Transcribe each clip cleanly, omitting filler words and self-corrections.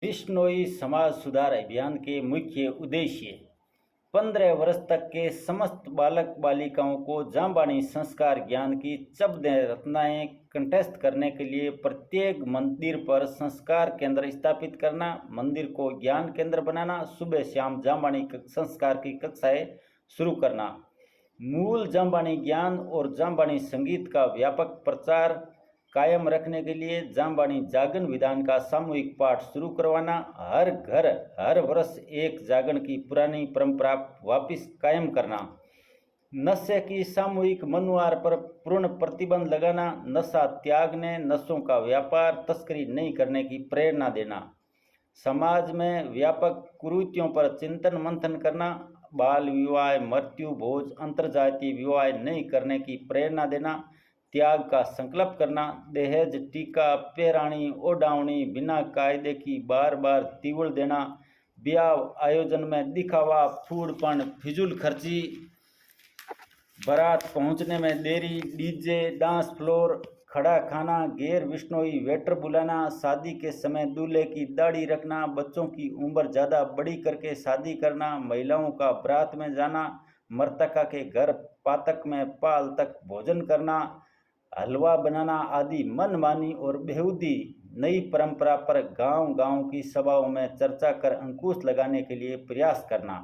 बिश्नोई समाज सुधार अभियान के मुख्य उद्देश्य 15 वर्ष तक के समस्त बालक बालिकाओं को जामबाणी संस्कार ज्ञान की चब्द रत्नाएं कंठस्थ करने के लिए प्रत्येक मंदिर पर संस्कार केंद्र स्थापित करना, मंदिर को ज्ञान केंद्र बनाना, सुबह शाम जामबाणी संस्कार की कक्षाएं शुरू करना, मूल जामबाणी ज्ञान और जामबाणी संगीत का व्यापक प्रचार कायम रखने के लिए जामबाणी जागरण विधान का सामूहिक पाठ शुरू करवाना, हर घर हर वर्ष एक जागरण की पुरानी परंपरा वापस कायम करना, नशे की सामूहिक मनुवार पर पूर्ण प्रतिबंध लगाना, नशा त्यागने, नशों का व्यापार तस्करी नहीं करने की प्रेरणा देना, समाज में व्यापक कुरीतियों पर चिंतन मंथन करना, बाल विवाह, मृत्यु भोज, अंतर्जातीय विवाह नहीं करने की प्रेरणा देना, त्याग का संकल्प करना, दहेज, टीका, पेराणी, ओडावणी, बिना कायदे की बार बार तीवड़ देना, ब्याह आयोजन में दिखावा, फूडपन, फिजूल खर्ची, बारात पहुंचने में देरी, डीजे, डांस फ्लोर, खड़ा खाना, गैर विश्नोई वेटर बुलाना, शादी के समय दूल्हे की दाढ़ी रखना, बच्चों की उम्र ज़्यादा बड़ी करके शादी करना, महिलाओं का बारात में जाना, मृतका के घर पातक में पाल तक भोजन करना, हलवा बनाना आदि मनमानी और बेहूदी नई परंपरा पर गांव-गांव की सभाओं में चर्चा कर अंकुश लगाने के लिए प्रयास करना,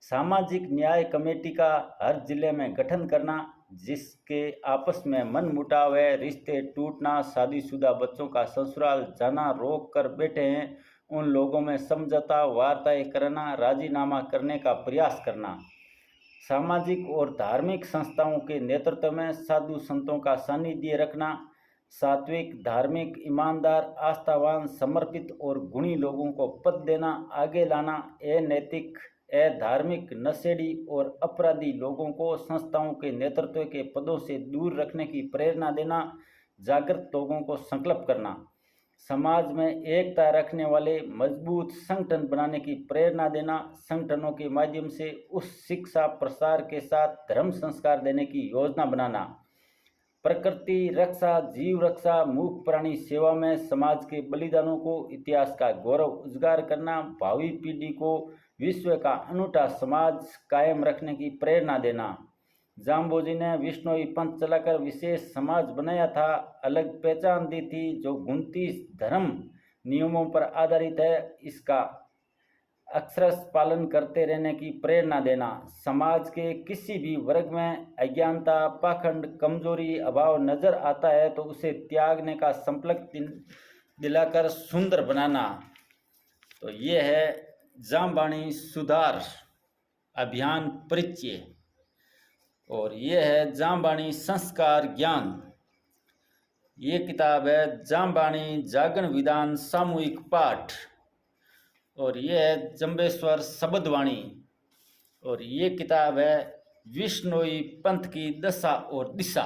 सामाजिक न्याय कमेटी का हर जिले में गठन करना, जिसके आपस में मनमुटाव है, रिश्ते टूटना, शादीशुदा बच्चों का ससुराल जाना रोक कर बैठे हैं, उन लोगों में समझौता वार्ताएं करना, राजीनामा करने का प्रयास करना, सामाजिक और धार्मिक संस्थाओं के नेतृत्व में साधु संतों का सानिध्य रखना, सात्विक, धार्मिक, ईमानदार, आस्थावान, समर्पित और गुणी लोगों को पद देना, आगे लाना, अनैतिक, अधार्मिक, नशेड़ी और अपराधी लोगों को संस्थाओं के नेतृत्व के पदों से दूर रखने की प्रेरणा देना, जागृत लोगों को संकल्प करना, समाज में एकता रखने वाले मजबूत संगठन बनाने की प्रेरणा देना, संगठनों के माध्यम से उस शिक्षा प्रसार के साथ धर्म संस्कार देने की योजना बनाना, प्रकृति रक्षा, जीव रक्षा, मूक प्राणी सेवा में समाज के बलिदानों को इतिहास का गौरव उजागर करना, भावी पीढ़ी को विश्व का अनूठा समाज कायम रखने की प्रेरणा देना। जाम्बोजी ने विश्नोई पंथ चलाकर विशेष समाज बनाया था, अलग पहचान दी थी जो 29 धर्म नियमों पर आधारित है, इसका अक्षरश पालन करते रहने की प्रेरणा देना, समाज के किसी भी वर्ग में अज्ञानता, पाखंड, कमजोरी, अभाव नजर आता है तो उसे त्यागने का संकल्प दिलाकर सुंदर बनाना। तो ये है जामबाणी सुधार अभियान परिचय, और ये है जामबाणी संस्कार ज्ञान। ये किताब है जामबाणी जागरण विधान सामूहिक पाठ, और ये है जंबेश्वर शब्दवाणी, और ये किताब है विश्नोई पंथ की दशा और दिशा।